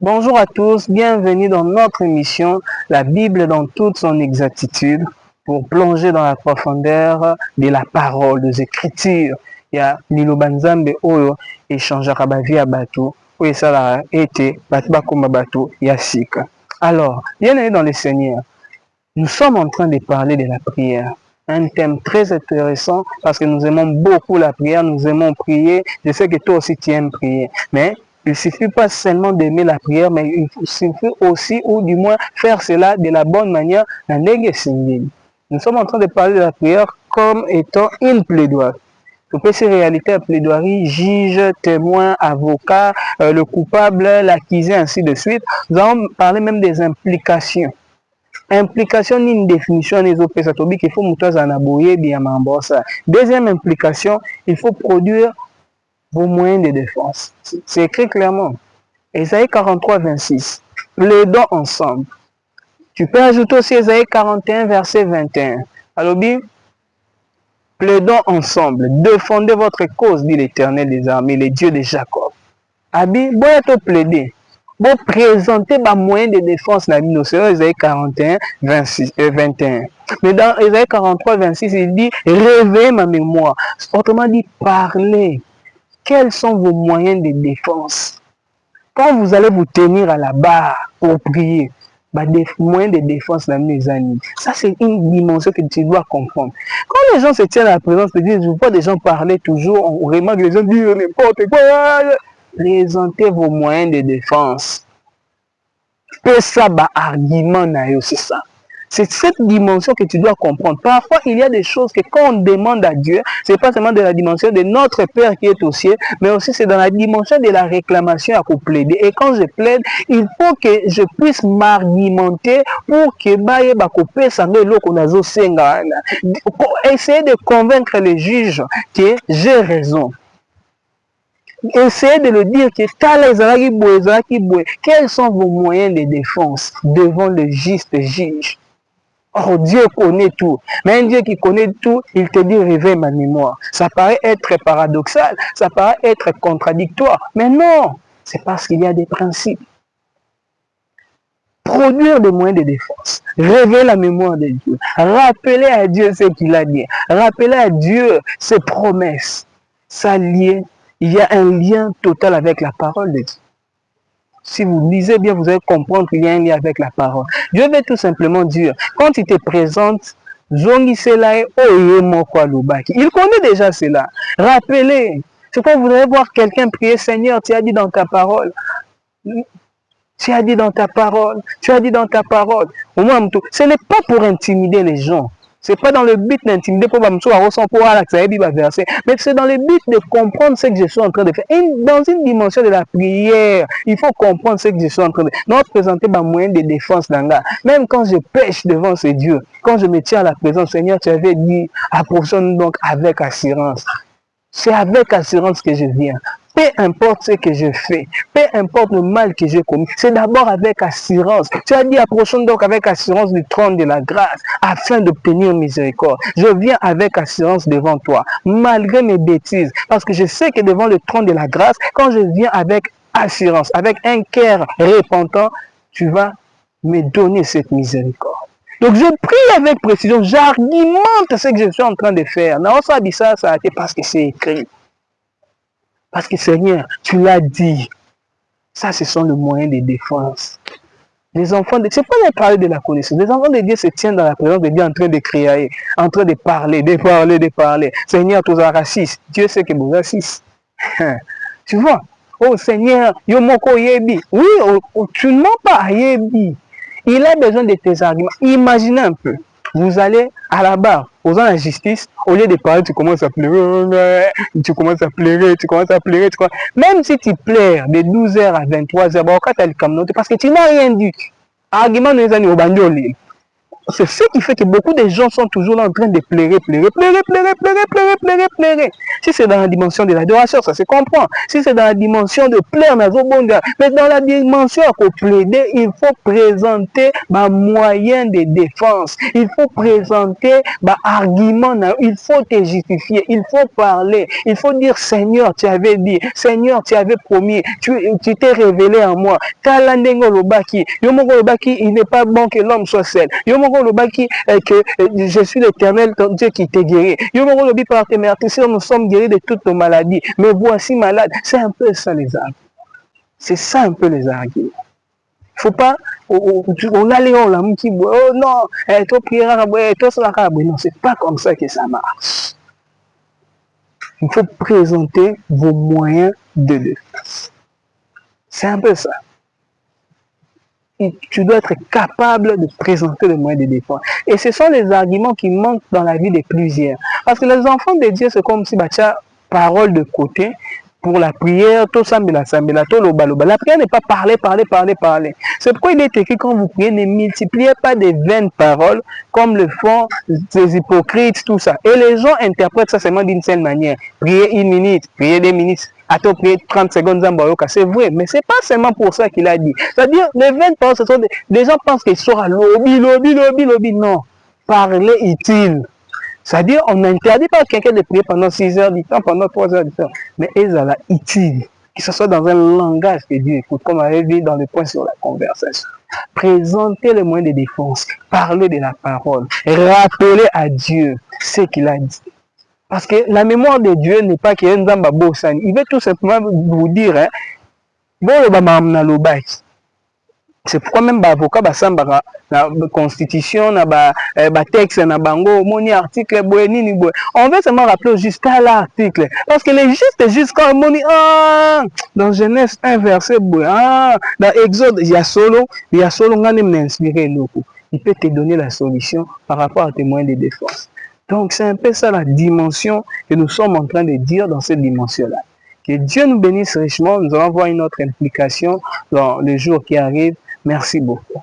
Bonjour à tous, bienvenue dans notre émission La Bible dans toute son exactitude pour plonger dans la profondeur de la parole, des Écritures. Il y a Liloba Nzambe Oyo échangeaka ba vie à bateau, où ça été batba comme bateau yasika. Alors, bien-aimés dans le Seigneur, nous sommes en train de parler de la prière. Un thème très intéressant parce que nous aimons beaucoup la prière, nous aimons prier. Je sais que toi aussi tu aimes prier, mais il ne suffit pas seulement d'aimer la prière, mais il suffit aussi, ou du moins faire cela de la bonne manière. Nous sommes en train de parler de la prière comme étant une plaidoirie. Vous pouvez ces réalités à plaidoirie, juge, témoin, avocat, le coupable, l'accusé, ainsi de suite. Nous allons parler même des implications. Implication ni une définition des autres personnes qu'il faut monter en aboyer bien ça. Deuxième implication, il faut produire vos moyens de défense. C'est écrit clairement. Ésaïe 43, 26. Plaidons ensemble. Tu peux ajouter aussi Ésaïe 41, verset 21. Alors, bien, plaidons ensemble. Défendez votre cause, dit l'Éternel des armées, le Dieu de Jacob. Abi, bon, être plaidé. Bon, présenter ma moyen de défense dans Ésaïe 41, 26, 21. Mais dans Ésaïe 43, 26, il dit, réveillez ma mémoire. Autrement dit, parlez. Quels sont vos moyens de défense? Quand vous allez vous tenir à la barre pour prier, bah, des moyens de défense dans les amis. Ça, c'est une dimension que tu dois comprendre. Quand les gens se tiennent à la présence de Dieu, je vois des gens parler toujours, on remarque les gens dire n'importe quoi. Présentez vos moyens de défense. Que ça, bah, argument, c'est ça. C'est cette dimension que tu dois comprendre. Parfois, il y a des choses que quand on demande à Dieu, c'est pas seulement de la dimension de notre Père qui est au ciel, mais aussi c'est dans la dimension de la réclamation à plaider. Et quand je plaide, il faut que je puisse m'argumenter pour que essayer de convaincre les juges que j'ai raison. Essayez de le dire que quels sont vos moyens de défense devant le juste juge. Oh, Dieu connaît tout. Mais un Dieu qui connaît tout, il te dit réveille ma mémoire. Ça paraît être paradoxal, ça paraît être contradictoire. Mais non, c'est parce qu'il y a des principes. Produire des moyens de défense, réveiller la mémoire de Dieu, rappeler à Dieu ce qu'il a dit, rappeler à Dieu ses promesses. Ça lié, il y a un lien total avec la parole de Dieu. Si vous lisez bien, vous allez comprendre qu'il y a un lien avec la parole. Dieu veut tout simplement dire, quand il te présente, il connaît déjà cela. Rappelez, c'est quand vous allez voir quelqu'un prier, Seigneur, tu as dit dans ta parole. Tu as dit dans ta parole. Tu as dit dans ta parole. Au moins, ce n'est pas pour intimider les gens. Ce n'est pas dans le but d'intimider pour mais c'est dans le but de comprendre ce que je suis en train de faire. Et dans une dimension de la prière, il faut comprendre ce que je suis en train de faire. Non, présenter ma moyen de défense dans là. Même quand je pêche devant ce Dieu, quand je me tiens à la présence, Seigneur, tu avais dit, approchons donc avec assurance. C'est avec assurance que je viens. Peu importe ce que je fais, peu importe le mal que j'ai commis, c'est d'abord avec assurance. Tu as dit, approchons donc avec assurance du trône de la grâce, afin d'obtenir miséricorde. Je viens avec assurance devant toi, malgré mes bêtises, parce que je sais que devant le trône de la grâce, quand je viens avec assurance, avec un cœur repentant, tu vas me donner cette miséricorde. Donc je prie avec précision, j'argumente ce que je suis en train de faire. Non, ça dit ça a été parce que c'est écrit. Parce que Seigneur, tu l'as dit. Ça, ce sont les moyens de défense. Les enfants de... C'est pas de parler de la connaissance. Les enfants de Dieu se tiennent dans la présence de Dieu en train de crier, en train de parler, de parler, de parler. Seigneur, tu es raciste. Dieu sait que vous êtes raciste. Tu vois? Oh Seigneur, yo moko yebi. Oui, tu ne mens pas, yebi. Il a besoin de tes arguments. Imaginez un peu. Vous allez à la barre, aux gens de la justice, au lieu de parler, tu commences à pleurer, tu commences à pleurer, tu commences à pleurer. Même si tu pleures de 12h à 23h, parce que tu n'as rien dit. Argument, nous sommes au bandioli. c'est ce qui fait que beaucoup de gens sont toujours là en train de pleurer. Si c'est dans la dimension de l'adoration, ça se comprend. Si c'est dans la dimension de pleurer, mais dans la dimension à plaider, il faut présenter un moyen de défense. Il faut présenter un argument. Il faut te justifier. Il faut parler. Il faut dire, Seigneur, tu avais dit. Seigneur, tu avais promis. Tu t'es révélé en moi. Il n'est pas bon que l'homme soit seul. Que je suis l'Éternel, ton Dieu qui t'est guéri. Par tes meurtrissures, nous sommes guéris de toutes nos maladies. Mais voici malade. C'est un peu ça les arguments. C'est ça un peu les arguments. Il ne faut pas, on a les gens qui disent, oh non, non, c'est pas comme ça que ça marche. Il faut présenter vos moyens de défense. C'est un peu ça. Et tu dois être capable de présenter les moyens de défense. Et ce sont les arguments qui manquent dans la vie de plusieurs. Parce que les enfants de Dieu, c'est comme si tu as parole de côté. Pour la prière, tout sambela, tout loba. La prière n'est pas parler. C'est pourquoi il est écrit quand vous priez, ne multipliez pas des vaines paroles comme le font les hypocrites, tout ça. Et les gens interprètent ça seulement d'une seule manière. Prier 1 minute, prier 2 minutes, attends, prier 30 secondes, c'est vrai. Mais c'est pas seulement pour ça qu'il a dit. C'est-à-dire, les vaines paroles, ce sont des gens pensent qu'ils sont à lobby. Non. Parler utile. C'est-à-dire, on n'interdit pas à quelqu'un de prier pendant 6 heures du temps, pendant 3 heures du temps. Mais ils sont utiles, que ce soit dans un langage que Dieu écoute, comme on avait vu dans le point sur la conversation. Présenter les moyens de défense, parler de la parole, rappeler à Dieu ce qu'il a dit. Parce que la mémoire de Dieu n'est pas qu'il y a un Nzamba Bossan. Il veut tout simplement vous dire, hein, bon, c'est pourquoi même l'avocat basambara la constitution na texte na bango moni article boye nini boye. On veut seulement rappeler jusqu'à l'article parce que les justes jusqu'à moni dans Genèse 1 verset boye dans Exode il y a solo ngani m'inspirer loko. Il peut te donner la solution par rapport à tes moyens de défense. Donc c'est un peu ça la dimension que nous sommes en train de dire dans cette dimension-là. Que Dieu nous bénisse richement. Nous allons voir une autre implication dans les jours qui arrivent. Merci beaucoup.